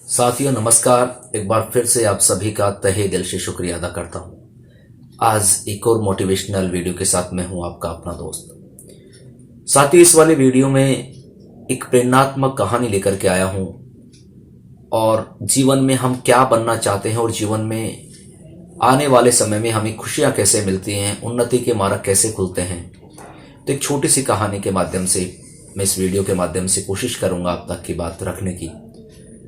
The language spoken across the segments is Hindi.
साथियों नमस्कार। एक बार फिर से आप सभी का तहे दिल से शुक्रिया अदा करता हूँ। आज एक और मोटिवेशनल वीडियो के साथ मैं हूँ आपका अपना दोस्त। साथियों इस वाले वीडियो में एक प्रेरणात्मक कहानी लेकर के आया हूँ और जीवन में हम क्या बनना चाहते हैं और जीवन में आने वाले समय में हमें खुशियाँ कैसे मिलती हैं, उन्नति के मार्ग कैसे खुलते हैं। तो एक छोटी सी कहानी के माध्यम से मैं इस वीडियो के माध्यम से कोशिश करूँगा आप तक की बात रखने की।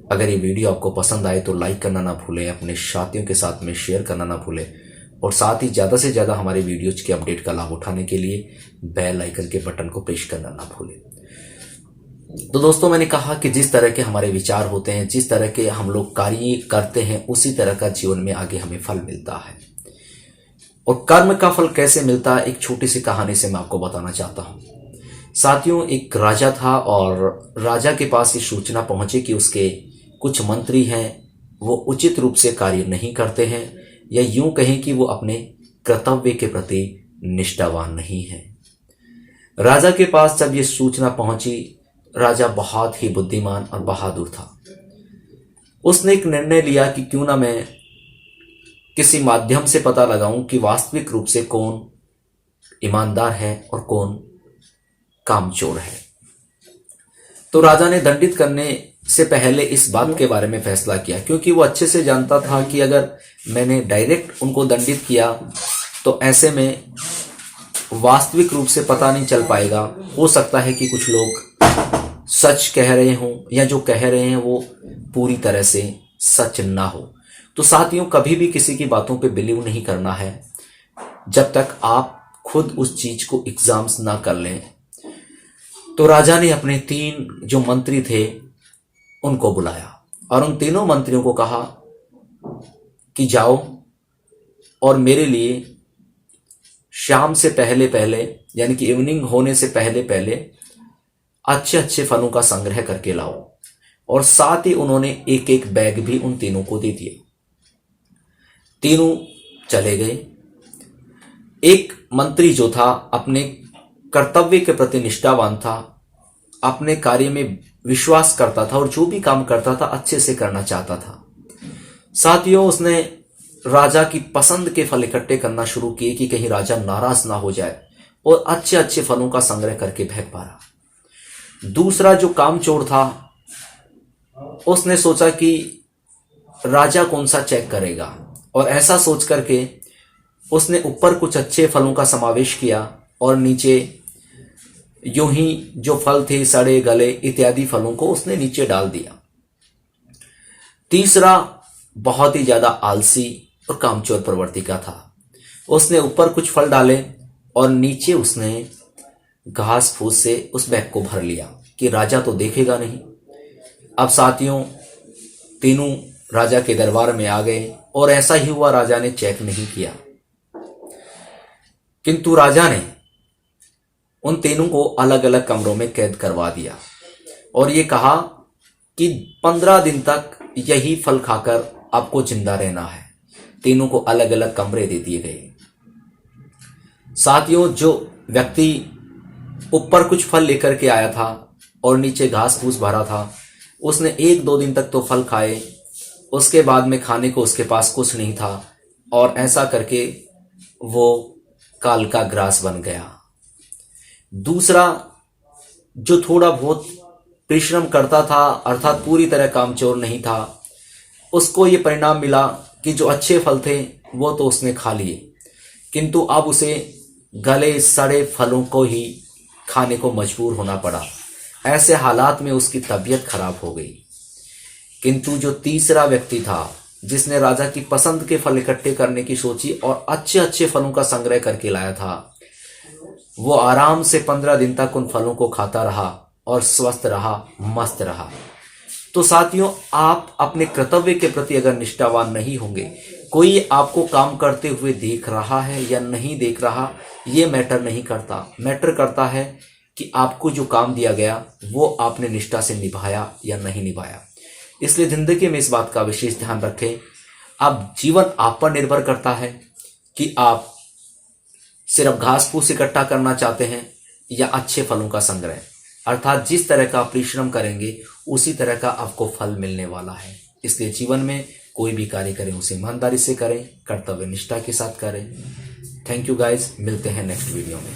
अगर ये वीडियो आपको पसंद आए तो लाइक करना ना भूलें, अपने साथियों के साथ में शेयर करना ना भूलें और साथ ही ज़्यादा से ज़्यादा हमारे वीडियोज के अपडेट का लाभ उठाने के लिए बेल आइकन के बटन को प्रेस करना ना भूलें। तो दोस्तों मैंने कहा कि जिस तरह के हमारे विचार होते हैं, जिस तरह के हम लोग कार्य करते हैं, उसी तरह का जीवन में आगे हमें फल मिलता है। और कर्म का फल कैसे मिलता है, एक छोटी सी कहानी से मैं आपको बताना चाहता हूँ। साथियों एक राजा था और राजा के पास ये सूचना पहुंची कि उसके कुछ मंत्री हैं वो उचित रूप से कार्य नहीं करते हैं, या यूं कहें कि वो अपने कर्तव्य के प्रति निष्ठावान नहीं है। राजा के पास जब ये सूचना पहुंची, राजा बहुत ही बुद्धिमान और बहादुर था। उसने एक निर्णय लिया कि क्यों ना मैं किसी माध्यम से पता लगाऊं कि वास्तविक रूप से कौन ईमानदार है और कौन कामचोर है। तो राजा ने दंडित करने से पहले इस बात के बारे में फैसला किया, क्योंकि वो अच्छे से जानता था कि अगर मैंने डायरेक्ट उनको दंडित किया तो ऐसे में वास्तविक रूप से पता नहीं चल पाएगा। हो सकता है कि कुछ लोग सच कह रहे हों या जो कह रहे हैं वो पूरी तरह से सच ना हो। तो साथियों कभी भी किसी की बातों पे बिलीव नहीं करना है जब तक आप खुद उस चीज को एग्जाम्स ना कर लें। तो राजा ने अपने 3 जो मंत्री थे उनको बुलाया और उन तीनों मंत्रियों को कहा कि जाओ और मेरे लिए शाम से पहले पहले, यानी कि इवनिंग होने से पहले पहले अच्छे अच्छे फलों का संग्रह करके लाओ। और साथ ही उन्होंने एक एक बैग भी उन तीनों को दे दिया। तीनों चले गए। एक मंत्री जो था अपने कर्तव्य के प्रति निष्ठावान था, अपने कार्य में विश्वास करता था और जो भी काम करता था अच्छे से करना चाहता था। साथियों उसने राजा की पसंद के फल इकट्ठे करना शुरू किए कि कहीं राजा नाराज ना हो जाए, और अच्छे अच्छे फलों का संग्रह करके बैग भरा। दूसरा जो कामचोर था उसने सोचा कि राजा कौन सा चेक करेगा, और ऐसा सोच करके उसने ऊपर कुछ अच्छे फलों का समावेश किया और नीचे यूं ही जो फल थे सड़े गले इत्यादि फलों को उसने नीचे डाल दिया। तीसरा बहुत ही ज्यादा आलसी और कामचोर प्रवृत्ति का था। उसने ऊपर कुछ फल डाले और नीचे उसने घास फूस से उस बैग को भर लिया कि राजा तो देखेगा नहीं। अब साथियों तीनों राजा के दरबार में आ गए और ऐसा ही हुआ, राजा ने चेक नहीं किया। किंतु राजा ने उन तीनों को अलग अलग कमरों में कैद करवा दिया और ये कहा कि 15 दिन तक यही फल खाकर आपको जिंदा रहना है। तीनों को अलग अलग कमरे दे दिए गए। साथियों जो व्यक्ति ऊपर कुछ फल लेकर के आया था और नीचे घास फूस भरा था, उसने 1-2 दिन तक तो फल खाए, उसके बाद में खाने को उसके पास कुछ नहीं था और ऐसा करके वो काल का ग्रास बन गया। दूसरा जो थोड़ा बहुत परिश्रम करता था अर्थात पूरी तरह कामचोर नहीं था, उसको ये परिणाम मिला कि जो अच्छे फल थे वो तो उसने खा लिए, किंतु अब उसे गले सड़े फलों को ही खाने को मजबूर होना पड़ा। ऐसे हालात में उसकी तबीयत खराब हो गई। किंतु जो तीसरा व्यक्ति था जिसने राजा की पसंद के फल इकट्ठे करने की सोची और अच्छे अच्छे फलों का संग्रह करके लाया था, वो आराम से 15 दिन तक उन फलों को खाता रहा और स्वस्थ रहा, मस्त रहा। तो साथियों आप अपने कर्तव्य के प्रति अगर निष्ठावान नहीं होंगे, कोई आपको काम करते हुए देख रहा है या नहीं देख रहा ये मैटर नहीं करता। मैटर करता है कि आपको जो काम दिया गया वो आपने निष्ठा से निभाया या नहीं निभाया। इसलिए जिंदगी में इस बात का विशेष ध्यान रखें। अब जीवन आप पर निर्भर करता है कि आप सिर्फ घास फूस इकट्ठा करना चाहते हैं या अच्छे फलों का संग्रह। अर्थात जिस तरह का परिश्रम करेंगे उसी तरह का आपको फल मिलने वाला है। इसलिए जीवन में कोई भी कार्य करें उसे ईमानदारी से करें, कर्तव्य निष्ठा के साथ करें। थैंक यू गाइज, मिलते हैं नेक्स्ट वीडियो में।